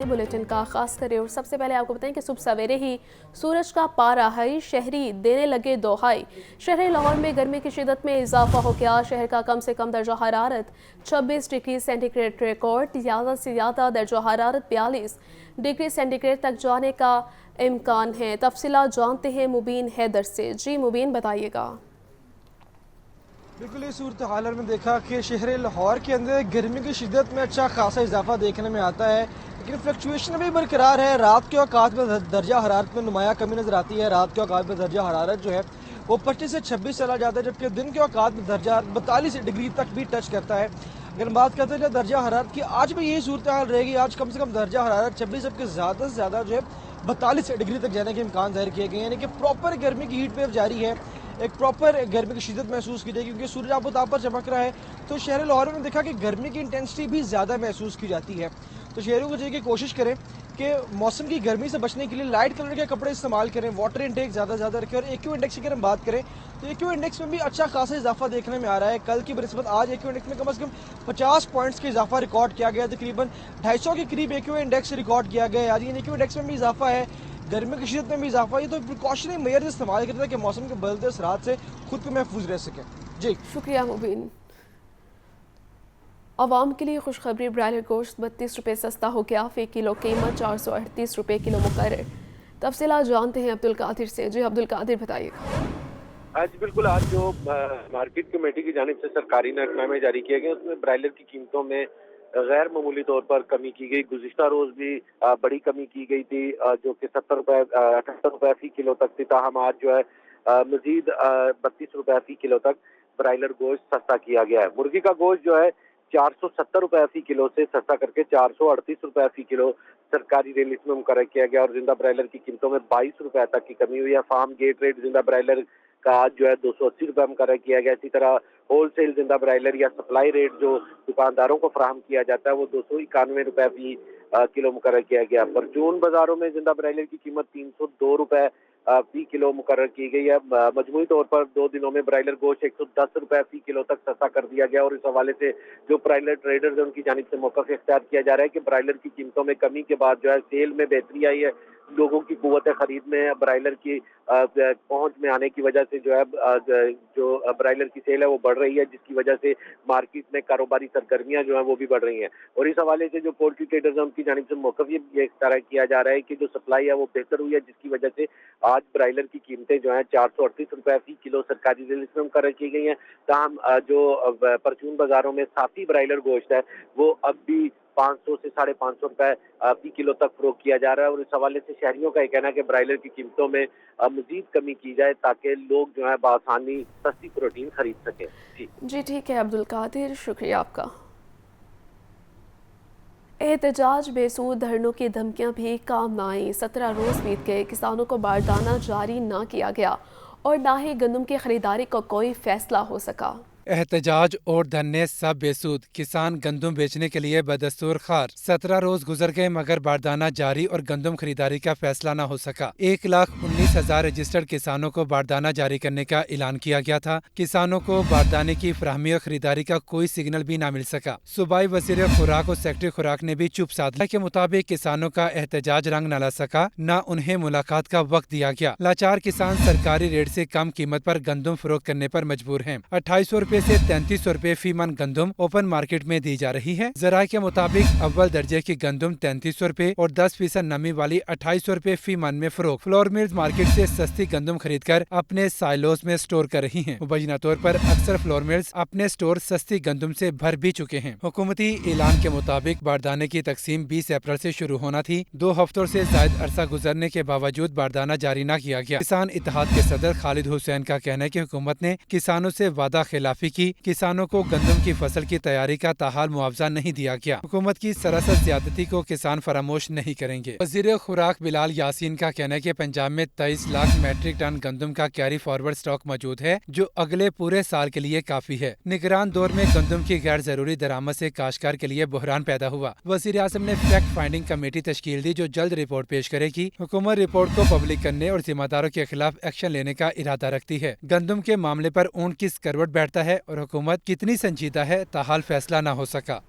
Bulletin का खास करें और सबसे पहले आपको बताएं कि सुबह सवेरे ही सूरज का पारा हाई शहरी देने लगे दोहाई। शहर लाहौर में गर्मी की शिदत में इजाफा हो गया। शहर का कम से कम दर्जा हरारत 26 डिग्री सेंटीग्रेड रिकॉर्ड, ज़्यादा से ज़्यादा दर्जा हरारत 42 डिग्री सेंटीग्रेड तक जाने का इम्कान है। तफसीलात जानते हैं मुबीन हैदर से। जी मुबीन, बताइएगा। बिल्कुल ये सूरत हाल में देखा कि शहर लाहौर के अंदर गर्मी की शिद्दत में अच्छा खासा इजाफा देखने में आता है, लेकिन फ्लक्चुएशन भी बरकरार है। रात के औकात में दर्जा हरारत में नुमाया कमी नज़र आती है। रात के औकात में दर्जा हरारत जो है वो 25 से 26 चला जाता है, जबकि दिन के औकात में दर्जा 42 डिग्री तक भी टच करता है। अगर बात करते हैं दर्जा हरारत की, आज भी यही सूरत हाल रहेगी। आज कम से कम दर्जा हरारत 26, जबकि ज़्यादा से ज़्यादा जो है 42 डिग्री तक जाने के इम्कान जाहिर किए गए हैं। यानी कि प्रॉपर गर्मी की हीट वेव जारी है, एक प्रॉपर गर्मी की शिद्दत महसूस की जाएगी, क्योंकि सूरज आपको ताप पर चमक रहा है। तो शहर लाहौर में देखा कि गर्मी की इंटेंसिटी भी ज़्यादा महसूस की जाती है। तो शहरों को चाहिए कि कोशिश करें कि मौसम की गर्मी से बचने के लिए लाइट कलर के कपड़े इस्तेमाल करें, वाटर इंटेक ज़्यादा से ज़्यादा रखें। और एक्यू इंडेक्स की अगर हम बात करें तो एक्यू इंडेक्स में भी अच्छा खासा इजाफा देखने में आ रहा है। कल की बनिस्बत आज एक्यू इंडेक्स में कम से कम 50 पॉइंट्स का इजाफा रिकॉर्ड किया गया। तकरीबन 250 के करीब एक्यू इंडेक्स रिकॉर्ड किया गया। यानी एक्यू इंडेक्स में भी इजाफा है, गर्मी की शिद्दत में भी इजाफा है। तो प्रिकॉशनरी मेजर्स इस्तेमाल करते हैं कि मौसम के बदलते असरात से खुद को महफूज रह सकें। जी शुक्रिया मुबीन। आवाम के लिए खुशखबरी, ब्रायलर गोश्त 32 रुपये सस्ता हो गया। फी किलो कीमत 438 रुपये किलो मुकर्रर। तफसीलात जानते हैं अब्दुल कादिर से। जी अब्दुल कादिर, बताइएगा। आज बिल्कुल आज जो मार्केट कमेटी की जानिब से सरकारी नजरनामे जारी किए गए, उसमें ब्रायलर की कीमतों में गैर मामूली तौर पर कमी की गई। गुज़िश्ता रोज भी बड़ी कमी की गई थी, जो कि 78 रुपए फी किलो तक थी। ताहम आज जो है मजीद 32 रुपए फी किलो तक ब्रायलर गोश्त सस्ता किया गया है। मुर्गी का गोश्त जो है 470 रुपए फी किलो से सस्ता करके 438 रुपए फी किलो सरकारी रेट में मुकर्रर किया गया। और जिंदा ब्रायलर की कीमतों में 22 रुपए तक की कमी हुई है। फार्म गेट रेट जिंदा ब्रायलर का आज जो है 280 रुपए मुकर्रर किया गया। इसी तरह होलसेल जिंदा ब्रायलर या सप्लाई रेट जो दुकानदारों को फराहम किया जाता है वो 291 रुपए फी किलो मुकर्रर किया गया। परचून बाजारों में जिंदा ब्रायलर की कीमत 302 रुपए फी किलो मुकर्रर की गई है। मजमूई तौर पर 2 दिनों में ब्रायलर गोश्त 110 रुपए फी किलो तक सस्ता कर दिया गया। और इस हवाले से जो ब्रायलर ट्रेडर्स हैं उनकी जानिब से मौक़िफ़ इख्तियार किया जा रहा है कि ब्रायलर की कीमतों में कमी के बाद जो है सेल में बेहतरी आई है। लोगों की कुव्वत खरीद में ब्रायलर की पहुंच में आने की वजह से जो है जो ब्रायलर की सेल है वो बढ़ रही है, जिसकी वजह से मार्केट में कारोबारी सरगर्मियां जो है वो भी बढ़ रही हैं। और इस हवाले से जो पोल्ट्री ट्रेडर्स हैं उनकी जानिब से मौक़िफ़ ये इख्तियार किया जा रहा है कि जो सप्लाई है वो बेहतर हुई है, जिसकी वजह से आज ब्रायलर की कीमतें जो है 438 रुपए फी किलो सरकारी रेट में मुकर्रर की गई हैं। ताहम जो परचून बाजारों में साफी ब्रायलर गोश्त है वो अब भी 500 से 550 रुपए फी किलो तक फरोख्त किया जा रहा है। और इस हवाले से शहरियों का ये कहना है कि ब्रायलर की कीमतों में मजीद कमी की जाए ताकि लोग जो है बआसानी सस्ती प्रोटीन खरीद सकें। जी ठीक है अब्दुल कादिर, शुक्रिया आपका। एहतजाज, बेसूद धरनों की धमकियां भी काम न आई। 17 रोज बीत गए, किसानों को बारदाना जारी ना किया गया और ना ही गंदम की खरीदारी का कोई फैसला हो सका। एहतजाज और धरने सब बेसूद, किसान गंदम बेचने के लिए बदस्तूर खार। 17 रोज गुजर गए मगर बारदाना जारी और गंदम खरीदारी का फैसला न हो सका। 1,19,000 रजिस्टर्ड किसानों को बारदाना जारी करने का ऐलान किया गया था। किसानों को बारदाने की फराहमी और खरीदारी का कोई सिग्नल भी न मिल सका। सूबाई वजीर खुराक और सेक्रेटरी खुराक ने भी चुप साधा के मुताबिक किसानों का एहतजाज रंग न ला सका, न उन्हें मुलाकात का वक्त दिया गया। लाचार किसान सरकारी रेट से कम कीमत पर गंदम फरोख्त करने पर मजबूर हैं। 2800 रुपए से 3300 रुपए फी मन गंदम ओपन मार्केट में दी जा रही है। जराये के मुताबिक अव्वल दर्जे की गंदम 3300 रुपए और 10% नमी वाली 2800 रुपए फी मन में फरोख्त। फ्लोर मिल्स मार्केट से सस्ती गंदम खरीद कर अपने साइलोज में स्टोर कर रही हैं। मुबैना तौर पर अक्सर फ्लोर मिल्स अपने स्टोर सस्ती गंदम से भर भी चुके हैं। हुकूमती ऐलान के मुताबिक बारदाने की तकसीम 20 अप्रैल से शुरू होना थी। 2 हफ्तों से जायद अरसा गुजरने के बावजूद बारदाना जारी न किया गया। किसान इत्तेहाद के सदर खालिद हुसैन का कहना है कि हुकूमत ने किसानों से वादा खिलाफी की। किसानों को गंदम की फसल की तैयारी का ताहाल मुआवजा नहीं दिया गया। हुकूमत की सरासर ज्यादती को किसान फरामोश नहीं करेंगे। वजीर खुराक बिलाल यासीन का कहना है कि पंजाब में 23 लाख मैट्रिक टन गंदम का कैरी फॉरवर्ड स्टॉक मौजूद है, जो अगले पूरे साल के लिए काफी है। निगरान दौर में गंदम की गैर जरूरी दरामद से काश्तकार के लिए बहरान पैदा हुआ। वजीर आज़म ने फैक्ट फाइंडिंग कमेटी तश्कील दी, जो जल्द रिपोर्ट पेश करेगी। हुकूमत रिपोर्ट को पब्लिक करने और जिम्मेदारों के खिलाफ एक्शन लेने का इरादा रखती है। गंदम के मामले पर ऊंट किस करवट बैठता है और हुकूमत कितनी संजीदा है, ताहाल फैसला न हो सका।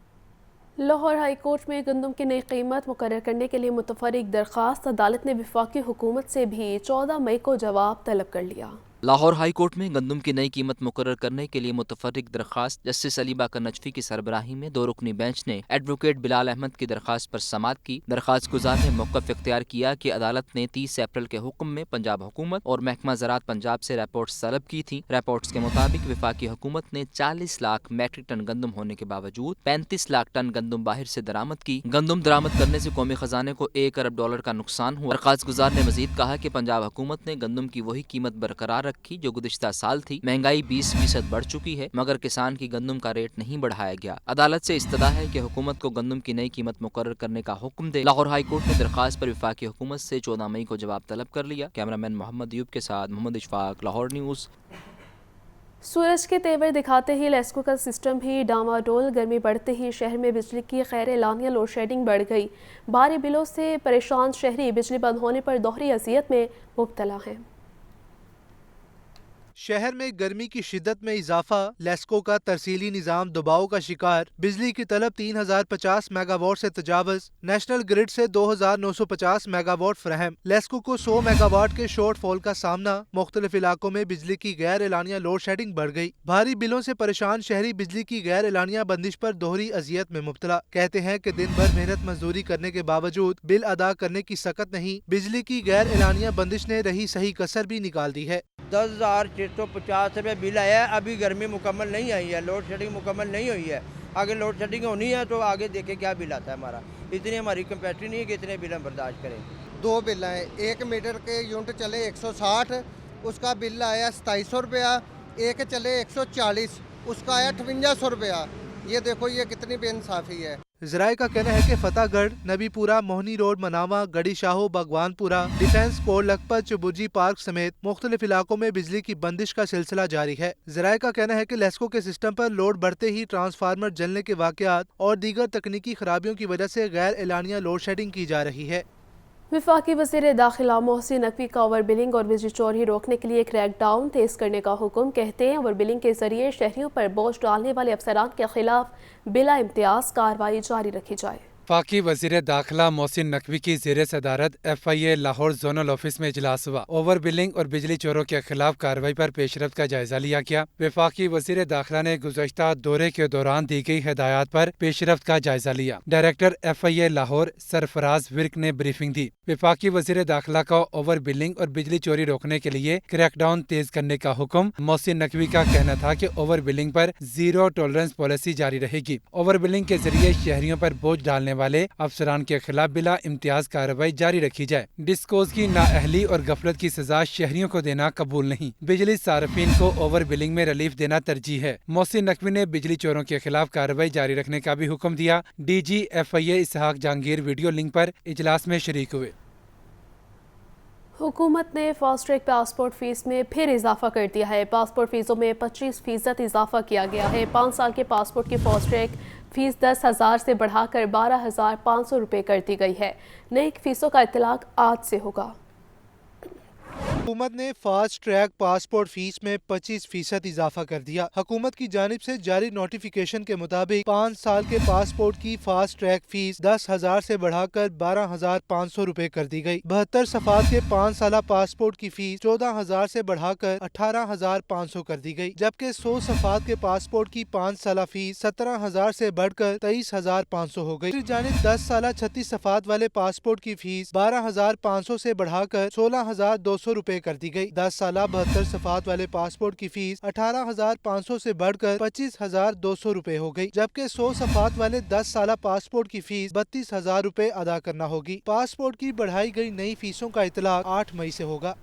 لاہور ہائی کورٹ میں گندم کی نئی قیمت مقرر کرنے کے لیے متفرق درخواست، عدالت نے وفاقی حکومت سے بھی 14 مئی کو جواب طلب کر لیا۔ لاہور ہائی کورٹ میں گندم کی نئی قیمت مقرر کرنے کے لیے متفرق درخواست جسٹس علی باقر نجفی کی سربراہی میں 2 رکنی بینچ نے ایڈوکیٹ بلال احمد کی درخواست پر سماعت کی۔ درخواست گزار نے موقف اختیار کیا کہ عدالت نے 30 اپریل کے حکم میں پنجاب حکومت اور محکمہ زراعت پنجاب سے رپورٹس طلب کی تھیں۔ رپورٹس کے مطابق وفاقی حکومت نے 40 لاکھ میٹرک ٹن گندم ہونے کے باوجود 35 لاکھ ٹن گندم باہر سے درآمد کی۔ گندم درآمد کرنے سے قومی خزانے کو $1 ارب کا نقصان ہوا۔ درخواست گزار نے مزید کہا کہ پنجاب حکومت نے گندم کی وہی قیمت برقرار رکھی جو گزشتہ سال تھی۔ مہنگائی 20% بڑھ چکی ہے مگر کسان کی گندم کا ریٹ نہیں بڑھایا گیا۔ عدالت سے استدعا ہے کہ حکومت کو گندم کی نئی قیمت مقرر کرنے کا حکم دے۔ لاہور ہائی کورٹ نے درخواست پر وفاقی حکومت سے 14 مئی کو جواب طلب کر لیا۔ کیمرامین محمد ایوب کے ساتھ محمد اشفاق، لاہور نیوز۔ سورج کے تیور دکھاتے ہی لیسکو کا سسٹم بھی ڈاواڈول، گرمی بڑھتے ہی شہر میں بجلی کی غیر اعلانیہ لوڈ شیڈنگ بڑھ گئی۔ بھاری بلوں سے پریشان شہری بجلی بند ہونے پر دوہری اذیت میں مبتلا ہیں۔ شہر میں گرمی کی شدت میں اضافہ، لیسکو کا ترسیلی نظام دباؤ کا شکار، بجلی کی طلب 3050 میگا واٹ سے تجاوز، نیشنل گرڈ سے 2950 میگا واٹ فراہم، لیسکو کو 100 میگا واٹ کے شارٹ فال کا سامنا، مختلف علاقوں میں بجلی کی غیر اعلانیہ لوڈ شیڈنگ بڑھ گئی۔ بھاری بلوں سے پریشان شہری بجلی کی غیر اعلانیہ بندش پر دوہری اذیت میں مبتلا، کہتے ہیں کہ دن بھر محنت مزدوری کرنے کے باوجود بل ادا کرنے کی سکت نہیں، بجلی کی غیر اعلانیہ بندش نے رہی صحیح کسر بھی نکال دی ہے۔ 10,650 روپے بل آیا ہے، ابھی گرمی مکمل نہیں آئی ہے، لوڈ شیڈنگ مکمل نہیں ہوئی ہے، آگے لوڈ شیڈنگ ہونی ہے تو آگے دیکھیں کیا بل آتا ہے ہمارا۔ اتنی ہماری کیپیسٹی نہیں ہے کہ اتنے بل ہم برداشت کریں۔ 2 بل ہیں، 1 میٹر کے یونٹ چلے 160، اس کا بل آیا 2700 روپیہ، ایک چلے 140، اس کا آیا 5800 روپیہ۔ یہ دیکھو یہ کتنی بے انصافی ہے۔ ذرائع کا کہنا ہے کہ فتح گڑھ، نبی پورہ، موہنی روڈ، مناوا، گڑی شاہو، بھگوان پورہ، ڈیفنس کوڈ، لکھپت، چبرجی پارک سمیت مختلف علاقوں میں بجلی کی بندش کا سلسلہ جاری ہے۔ ذرائع کا کہنا ہے کہ لیسکو کے سسٹم پر لوڈ بڑھتے ہی ٹرانسفارمر جلنے کے واقعات اور دیگر تکنیکی خرابیوں کی وجہ سے غیر اعلانیہ لوڈ شیڈنگ کی جا رہی ہے۔ وفاقی وزیر داخلہ محسن نقوی کا اوور بلنگ اور بجلی چوری روکنے کے لیے کریک ڈاؤن تیز کرنے کا حکم، کہتے ہیں اوور بلنگ کے ذریعے شہریوں پر بوجھ ڈالنے والے افسران کے خلاف بلا امتیاز کارروائی جاری رکھی جائے۔ وفاقی وزیر داخلہ محسن نقوی کی زیر صدارت FIA لاہور زونل آفس میں اجلاس ہوا۔ اوور بلنگ اور بجلی چوروں کے خلاف کارروائی پر پیش رفت کا جائزہ لیا گیا۔ وفاقی وزیر داخلہ نے گزشتہ دورے کے دوران دی گئی ہدایات پر پیش رفت کا جائزہ لیا۔ ڈائریکٹر FIA لاہور سرفراز ورک نے بریفنگ دی۔ وفاقی وزیر داخلہ کا اوور بلنگ اور بجلی چوری روکنے کے لیے کریک ڈاؤن تیز کرنے کا حکم۔ محسن نقوی کا کہنا تھا کہ اوور بلنگ پر زیرو ٹالرنس پالیسی جاری رہے گی۔ اوور بلنگ کے ذریعے شہریوں پر بوجھ ڈالنے والے افسران کے خلاف بلا امتیاز کارروائی جاری رکھی جائے۔ ڈسکوز کی نااہلی اور غفلت کی سزا شہریوں کو دینا قبول نہیں، بجلی صارفین کو اوور بلنگ میں ریلیف دینا ترجیح ہے۔ محسن نقوی نے بجلی چوروں کے خلاف کارروائی جاری رکھنے کا بھی حکم دیا۔ DG FIA اسحاق جہانگیر ویڈیو لنک پر اجلاس میں شریک ہوئے۔ حکومت نے فاسٹ ٹریک پاسپورٹ فیس میں پھر اضافہ کر دیا ہے۔ پاسپورٹ فیسوں میں 25% اضافہ کیا گیا ہے۔ 5 سال کے پاسپورٹ کی فاسٹ ٹریک فیس 10,000 سے بڑھا کر 12,500 روپے کر دی گئی ہے۔ نئی فیسوں کا اطلاق آج سے ہوگا۔ حکومت نے فاسٹ ٹریک پاسپورٹ فیس میں 25% اضافہ کر دیا۔ حکومت کی جانب سے جاری نوٹیفیکیشن کے مطابق 5 سال کے پاسپورٹ کی فاسٹ ٹریک فیس 10,000 سے بڑھا کر 12,500 روپے کر دی گئی۔ 72 صفحات کے 5 سالہ پاسپورٹ کی فیس 14,000 سے بڑھا کر 18,500 کر دی گئی، جبکہ 100 صفحات کے پاسپورٹ کی 5 سالہ فیس 17,000 سے بڑھ کر 23,500 ہو گئی۔ دوسری جانب 10 سالہ 36 صفحات والے پاسپورٹ کی فیس 12,500 سے بڑھا کر 16,200 روپے کر دی گئی۔ 10 سالہ 72 صفحات والے پاسپورٹ کی فیس 18,500 سے بڑھ کر 25,200 روپے ہو گئی، جبکہ 100 صفحات والے 10 سالہ پاسپورٹ کی فیس 32,000 روپے ادا کرنا ہوگی۔ پاسپورٹ کی بڑھائی گئی نئی فیسوں کا اطلاق 8 مئی سے ہوگا۔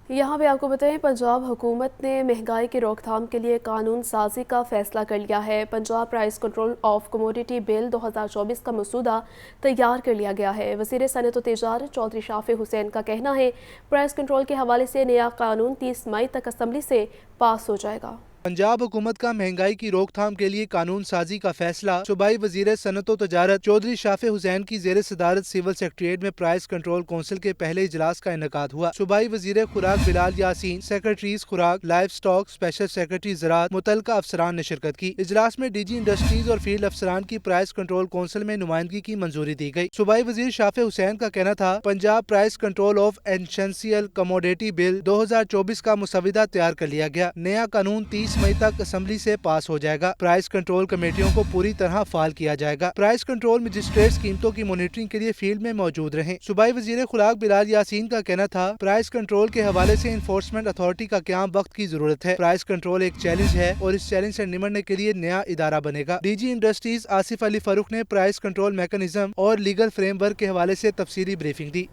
یہاں بھی آپ کو بتائیں، پنجاب حکومت نے مہنگائی کی روک تھام کے لیے قانون سازی کا فیصلہ کر لیا ہے۔ Punjab price control of commodity bill 2024 کا مسودہ تیار کر لیا گیا ہے۔ وزیر صنعت و تجارت چودھری شافی حسین کا کہنا ہے پرائس کنٹرول کے حوالے سے نیا قانون 30 مئی تک اسمبلی سے پاس ہو جائے گا۔ पंजाब हुकूमत का महंगाई की रोकथाम के लिए कानून साजी का फैसला। सूबाई वजीर सनत व तजारत चौधरी शाफे हुसैन की जेर सदारत सिविल सेक्रेटेरिएट में प्राइस कंट्रोल कौंसिल के पहले इजलास का इनेकाद हुआ। सूबाई वजीर खुराक बिलाल यासीन, सेक्रेटरीज खुराक, लाइफ स्टॉक, स्पेशल सेक्रेटरी ज़राअत, मुतलका अफसरान ने शिरकत की। इजलास में डीजी इंडस्ट्रीज और फील्ड अफसरान की प्राइस कंट्रोल कौंसिल में नुमाइंदगी की मंजूरी दी गई। सूबाई वजीर शाफे हुसैन का कहना था, Punjab price control of essential commodity bill 2024 का मुसविदा तैयार कर लिया गया। नया कानून 30 मई तक असम्बली से पास हो जाएगा। प्राइस कंट्रोल कमेटियों को पूरी तरह फाल किया जाएगा। प्राइस कंट्रोल मजिस्ट्रेट्स कीमतों की मॉनिटरिंग के लिए फील्ड में मौजूद रहे। सूबाई वजीर खुराक बिलाल यासीन का कहना था, प्राइस कंट्रोल के हवाले से इन्फोर्समेंट अथॉरिटी का क़याम वक्त की जरूरत है। प्राइस कंट्रोल एक चैलेंज है और इस चैलेंज से निमटने के लिए नया इदारा बनेगा। डीजी इंडस्ट्रीज आसिफ अली फरूख ने प्राइस कंट्रोल मैकेनिज्म और लीगल फ्रेमवर्क के हवाले से तफसीली ब्रीफिंग दी।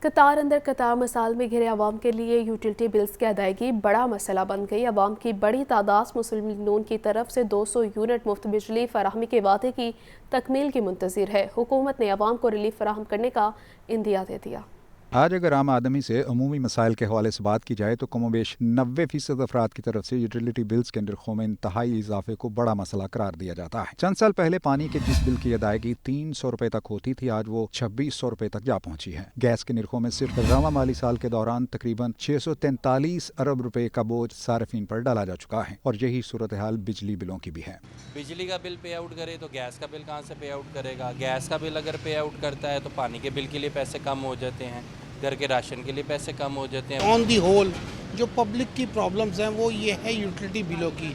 कतार अंदर कतार मसाल में घिरे अवाम के लिए यूटिलिटी बिल्स की अदायगी बड़ा मसला बन गई। अवाम की बड़ी तादाद मुस्लिम लीग नून की तरफ से 200 यूनिट मुफ्त बिजली फराहमी के वादे की तकमील की मुंतज़िर है। हुकूमत ने अवाम को रिलीफ फराहम करने का इंदिया दे दिया। आज अगर आम आदमी से अमूमी मसाइल के हवाले से बात की जाए तो कमोबेश 90% अफराद की तरफ से यूटिलिटी बिल्स के नरखों में इंतहाई इजाफे को बड़ा मसला करार दिया जाता है। चंद साल पहले पानी के जिस बिल की अदायगी 300 रुपए तक होती थी, आज वो 2600 रुपए तक जा पहुंची है। गैस के नरखों में सिर्फ रवा माली साल के दौरान तकरीबन 643 अरब रुपए का बोझ सार्फिन पर डाला जा चुका है और यही सूरत हाल बिजली बिलों की भी है। बिजली का बिल पे आउट करे तो गैस का बिल कहाँ से पे आउट करेगा? गैस का बिल अगर पे आउट करता है तो पानी के बिल के लिए पैसे कम हो जाते हैं, घर के राशन के लिए पैसे कम हो जाते हैं। ऑन दी होल जो पब्लिक की प्रॉब्लम्स हैं वो ये है यूटिलिटी बिलों की।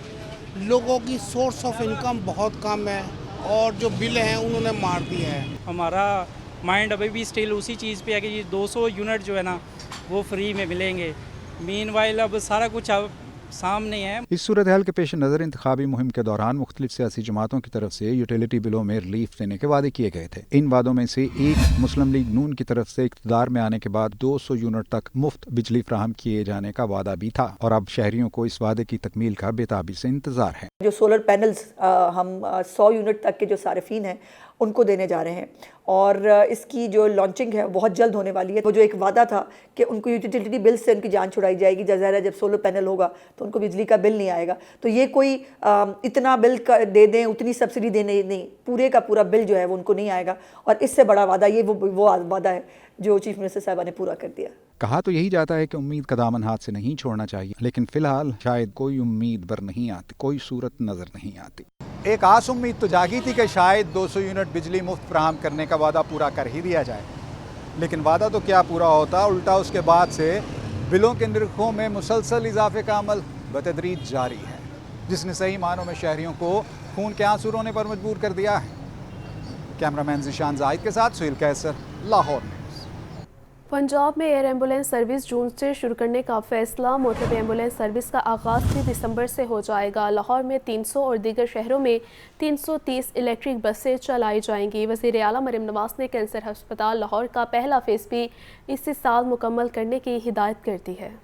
लोगों की सोर्स ऑफ इनकम बहुत कम है और जो बिल हैं उन्होंने मार दिया है। हमारा माइंड अभी भी स्टिल उसी चीज़ पे है कि ये 200 यूनिट जो है ना वो फ्री में मिलेंगे। मीनवाइल अब सारा कुछ अब सामने है। इस सूरत हाल के पेश नज़र इंतखाबी मुहिम के दौरान मुख्तलिफ सियासी जमातों की तरफ से यूटिलिटी बिलों में रिलीफ देने के वादे किए गए थे। इन वादों में से एक मुस्लिम लीग नून की तरफ से इक़्तिदार में आने के बाद 200 यूनिट तक मुफ्त बिजली फराहम किए जाने का वादा भी था और अब शहरियों को इस वादे की तकमील का बेताबी से इंतजार है। जो सोलर पैनल्स हम 100 यूनिट तक के जो सारिफीन हैं उनको देने जा रहे हैं और इसकी जो लॉन्चिंग है बहुत जल्द होने वाली है। वो जो एक वादा था कि उनको यूटिलिटी बिल से उनकी जान छुड़ाई जाएगी, ज़ाहिर जब सोलर पैनल होगा तो उनको बिजली का बिल नहीं आएगा। तो ये कोई इतना बिल दे दें, उतनी सब्सिडी देने नहीं, पूरे का पूरा बिल जो है वो उनको नहीं आएगा। और इससे बड़ा वादा ये वो वादा है जो चीफ मिनिस्टर साहबा ने पूरा कर दिया। कहा तो यही जाता है कि उम्मीद का दामन हाथ से नहीं छोड़ना चाहिए, लेकिन फिलहाल शायद कोई उम्मीद बर नहीं आती, कोई सूरत नजर नहीं आती। एक आस उम्मीद तो जागी थी कि शायद 200 यूनिट बिजली मुफ्त फराहम करने का वादा पूरा कर ही दिया जाए, लेकिन वादा तो क्या पूरा होता, उल्टा उसके बाद से बिलों के निरखों में मुसलसल इजाफे का अमल बतदरीज जारी है, जिसने सही मानों में शहरियों को खून के आंसू रोने पर मजबूर कर दिया है। कैमरामैन ज़िशान जाहिद के साथ सुहेल कैसर, लाहौर। पंजाब में एयर एम्बुलेंस सर्विस जून से शुरू करने का फैसला। मोटरवे एम्बुलेंस सर्विस का आगाज़ भी दिसंबर से हो जाएगा। लाहौर में 300 और दीगर शहरों में 330 इलेक्ट्रिक बसें चलाई जाएंगी। वज़ीर आला मरीम नवाज ने कैंसर हस्पताल लाहौर का पहला फेज़ भी इसी साल मुकम्मल करने की हिदायत कर दी है।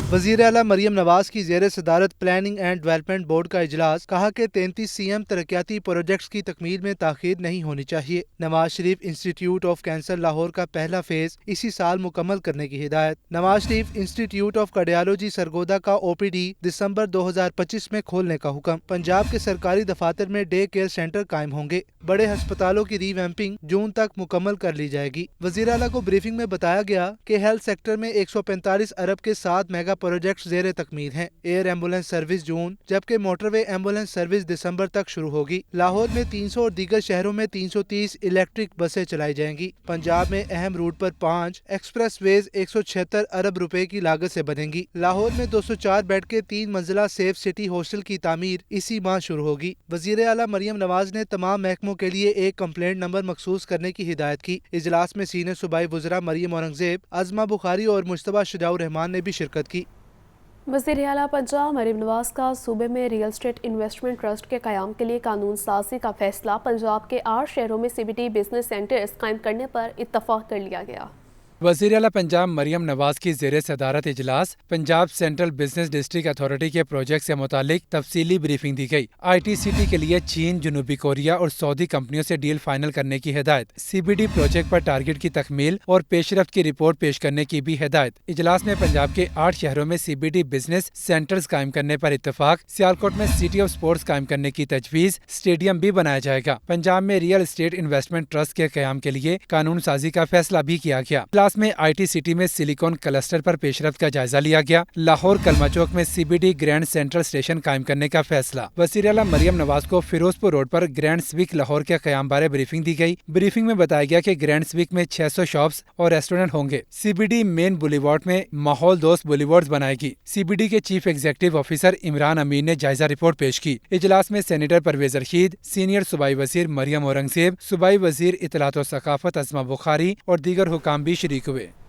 वज़ीर आला मरीम नवाज की ज़ेर सदारत प्लानिंग एंड डेवलपमेंट बोर्ड का इजलास। कहा कि 33 CM तरक्याती प्रोजेक्ट्स की तकमील में ताख़ीर नहीं होनी चाहिए। Nawaz Sharif institute of cancer Lahore का पहला फेज इसी साल मुकम्मल करने की हिदायत। Nawaz Sharif institute of cardiology Sargodha का OPD दिसंबर 2025 में खोलने का हुक्म। पंजाब के सरकारी दफातर में डे केयर सेंटर कायम होंगे। बड़े अस्पतालों की रीवैम्पिंग जून तक मुकम्मल कर ली जाएगी। वज़ीर आला को ब्रीफिंग में बताया गया कि हेल्थ सेक्टर में 145 अरब के 7 मेगा प्रोजेक्ट ज़ेरे तकमील हैं। एयर एम्बुलेंस सर्विस जून जबकि मोटरवे एम्बुलेंस सर्विस दिसंबर तक शुरू होगी। लाहौर में 300 और दीगर शहरों में 330 इलेक्ट्रिक बसें चलाई जाएंगी। पंजाब में अहम रूट पर 5 एक्सप्रेस वेज 176 अरब रुपए की लागत से बनेंगी। लाहौर में 204 बेड के 3 मंजिला सेफ सिटी हॉस्टल की तामीर इसी माह शुरू होगी। वज़ीर आला मरीम नवाज ने तमाम महकमों के लिए एक कंप्लेंट नंबर मखसूस करने की हिदायत की। इजलास में सीनियर सूबाई वज़रा मरीम औरंगजेब, अज़मा बुखारी और मुश्तबा शुजाउर रहमान ने भी शिरकत की। वज़ीर आला पंजाब मरीम नवाज का सूबे में रियल एस्टेट इन्वेस्टमेंट ट्रस्ट के क़याम के लिए कानून साजी का फैसला। पंजाब के 8 शहरों में CBD बिजनेस सेंटर्स कायम करने पर इत्तफाक कर लिया गया। वज़ीर आला पंजाब मरियम नवाज की ज़ेरे सदारत इजलास Punjab central business district authority के प्रोजेक्ट से मुतालिक तफसीली ब्रीफिंग दी गई। ITCT के लिए चीन, जनूबी कोरिया और सऊदी कंपनियों से डील फाइनल करने की हिदायत। CBD प्रोजेक्ट पर टारगेट की तकमील और पेशरफ्त की रिपोर्ट पेश करने की भी हिदायत। इजलास में पंजाब के 8 शहरों में CBD बिजनेस सेंटर्स कायम करने पर इत्तफाक। सियालकोट में सिटी ऑफ स्पोर्ट्स कायम करने की तजवीज़। स्टेडियम भी बनाया जाएगा। पंजाब में रियल एस्टेट इन्वेस्टमेंट ट्रस्ट के क़याम के लिए कानून साजी का फैसला भी किया गया। इजलास में ITCT में सिलिकॉन क्लस्टर पर पेशरफ्त का जायजा लिया गया। लाहौर कलमा चौक में CBD ग्रैंड सेंट्रल स्टेशन कायम करने का फैसला। वज़ीर आला मरियम नवाज को फिरोजपुर रोड पर ग्रैंड स्विक लाहौर के क़याम बारे ब्रीफिंग दी गई। ब्रीफिंग में बताया गया कि ग्रैंड स्विक में 600 शॉप्स और रेस्टोरेंट होंगे। CBD मेन बुलीवार्ड में माहौल दोस्त बुलीवार्ड बनाएगी। CBD के चीफ एग्जीक्यूटिव ऑफिसर इमरान अमीन ने जायजा रिपोर्ट पेश की। इजलास में सेनेटर परवेज रशीद, सीनियर सूबाई वज़ीर मरियम औरंगजेब, सूबाई वज़ीर इत्तलात व सकाफत अज़मा बुखारी और दीगर हुकाम भी शरीक हुए।